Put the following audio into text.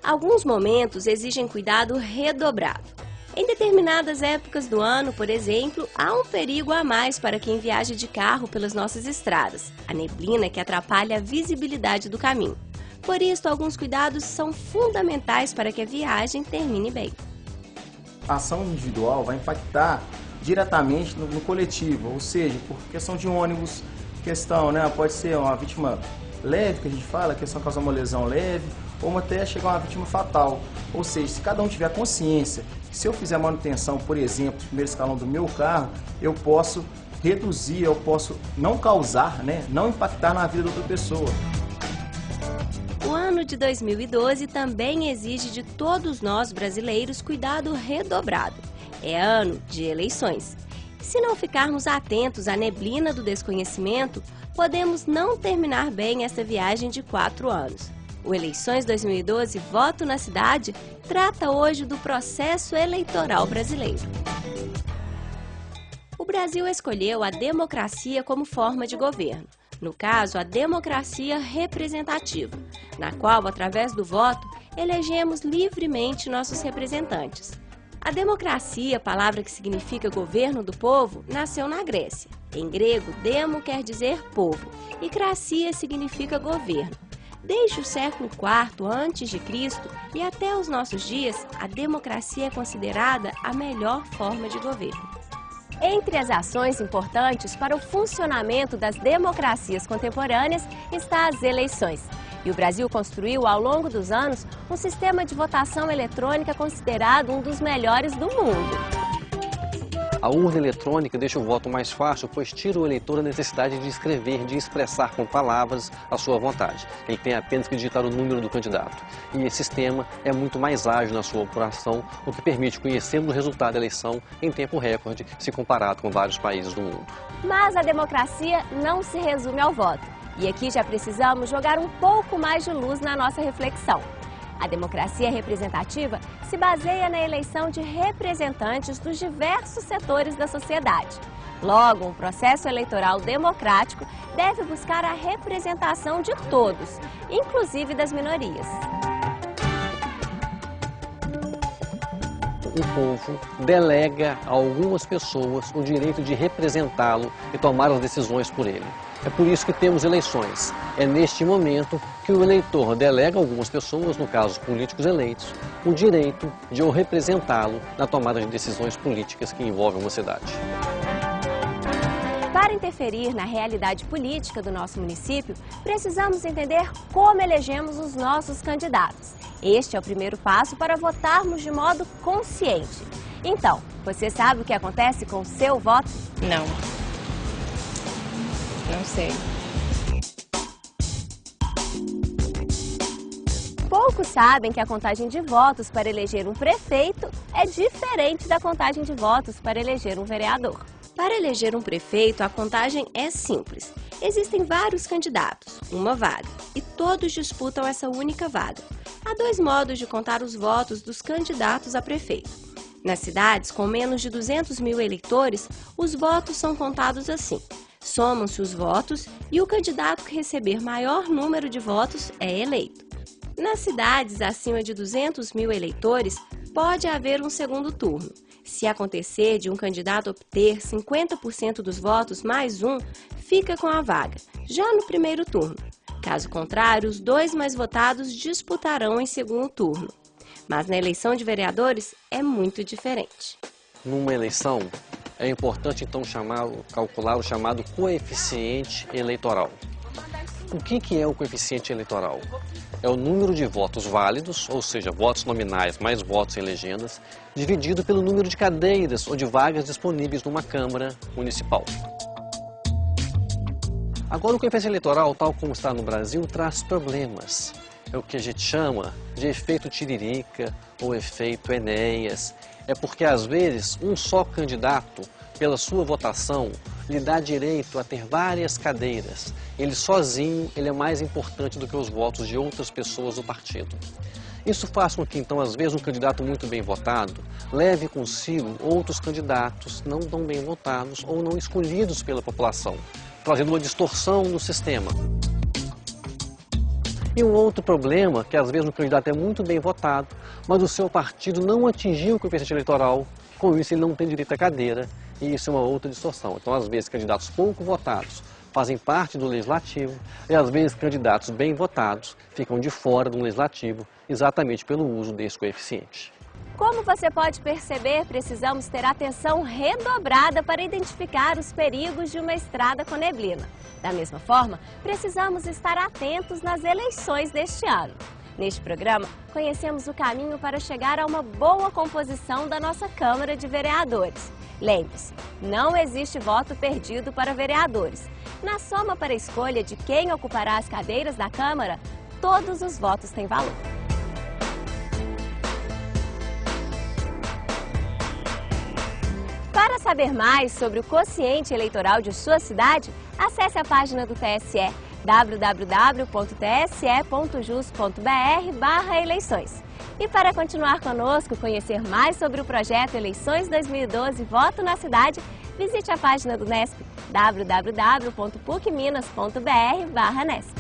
Alguns momentos exigem cuidado redobrado. Em determinadas épocas do ano, por exemplo, há um perigo a mais para quem viaja de carro pelas nossas estradas, a neblina que atrapalha a visibilidade do caminho. Por isso, alguns cuidados são fundamentais para que a viagem termine bem. A ação individual vai impactar diretamente no coletivo, ou seja, por questão de ônibus, pode ser uma vítima leve, que a gente fala, a questão de causar uma lesão leve, ou até chegar a uma vítima fatal. Ou seja, se cada um tiver consciência, que se eu fizer manutenção, por exemplo, do primeiro escalão do meu carro, eu posso reduzir, eu posso não causar, não impactar na vida da outra pessoa. O ano de 2012 também exige de todos nós brasileiros cuidado redobrado. É ano de eleições. Se não ficarmos atentos à neblina do desconhecimento, podemos não terminar bem essa viagem de 4 anos. O Eleições 2012 Voto na Cidade trata hoje do processo eleitoral brasileiro. O Brasil escolheu a democracia como forma de governo. No caso, a democracia representativa, na qual, através do voto, elegemos livremente nossos representantes. A democracia, palavra que significa governo do povo, nasceu na Grécia. Em grego, demo quer dizer povo e cracia significa governo. Desde o século IV a.C. e até os nossos dias, a democracia é considerada a melhor forma de governo. Entre as ações importantes para o funcionamento das democracias contemporâneas está as eleições. E o Brasil construiu, ao longo dos anos, um sistema de votação eletrônica considerado um dos melhores do mundo. A urna eletrônica deixa o voto mais fácil, pois tira o eleitor a necessidade de escrever, de expressar com palavras a sua vontade. Ele tem apenas que digitar o número do candidato. E esse sistema é muito mais ágil na sua apuração, o que permite conhecermos o resultado da eleição em tempo recorde, se comparado com vários países do mundo. Mas a democracia não se resume ao voto. E aqui já precisamos jogar um pouco mais de luz na nossa reflexão. A democracia representativa se baseia na eleição de representantes dos diversos setores da sociedade. Logo, um processo eleitoral democrático deve buscar a representação de todos, inclusive das minorias. O povo delega a algumas pessoas o direito de representá-lo e tomar as decisões por ele. É por isso que temos eleições. É neste momento que o eleitor delega a algumas pessoas, no caso políticos eleitos, o direito de o representá-lo na tomada de decisões políticas que envolvem uma cidade. Para interferir na realidade política do nosso município, precisamos entender como elegemos os nossos candidatos. Este é o primeiro passo para votarmos de modo consciente. Então, você sabe o que acontece com o seu voto? Não sei. Poucos sabem que a contagem de votos para eleger um prefeito é diferente da contagem de votos para eleger um vereador. Para eleger um prefeito, a contagem é simples. Existem vários candidatos, uma vaga, e todos disputam essa única vaga. Há 2 modos de contar os votos dos candidatos a prefeito. Nas cidades com menos de 200 mil eleitores, os votos são contados assim. Somam-se os votos e o candidato que receber maior número de votos é eleito. Nas cidades acima de 200 mil eleitores, pode haver um segundo turno. Se acontecer de um candidato obter 50% dos votos mais um, fica com a vaga, já no primeiro turno. Caso contrário, os 2 mais votados disputarão em segundo turno. Mas na eleição de vereadores é muito diferente. Numa eleição, é importante então calcular o chamado coeficiente eleitoral. O que é o coeficiente eleitoral? É o número de votos válidos, ou seja, votos nominais mais votos em legendas, dividido pelo número de cadeiras ou de vagas disponíveis numa Câmara Municipal. Agora, o coeficiente eleitoral, tal como está no Brasil, traz problemas. É o que a gente chama de efeito Tiririca ou efeito Enéas. É porque, às vezes, um só candidato, pela sua votação, lhe dá direito a ter várias cadeiras. Ele sozinho, ele é mais importante do que os votos de outras pessoas do partido. Isso faz com que, então, às vezes, um candidato muito bem votado leve consigo outros candidatos não tão bem votados ou não escolhidos pela população, trazendo uma distorção no sistema. E um outro problema, que às vezes o candidato é muito bem votado, mas o seu partido não atingiu o coeficiente eleitoral, com isso ele não tem direito à cadeira, e isso é uma outra distorção. Então, às vezes, candidatos pouco votados fazem parte do legislativo, e às vezes candidatos bem votados ficam de fora do legislativo, exatamente pelo uso desse coeficiente. Como você pode perceber, precisamos ter atenção redobrada para identificar os perigos de uma estrada com neblina. Da mesma forma, precisamos estar atentos nas eleições deste ano. Neste programa, conhecemos o caminho para chegar a uma boa composição da nossa Câmara de Vereadores. Lembre-se, não existe voto perdido para vereadores. Na soma para a escolha de quem ocupará as cadeiras da Câmara, todos os votos têm valor. Para saber mais sobre o quociente eleitoral de sua cidade, acesse a página do TSE www.tse.jus.br/eleições. E para continuar conosco, conhecer mais sobre o projeto Eleições 2012 Voto na Cidade, visite a página do Nesp www.pucminas.br/nesp.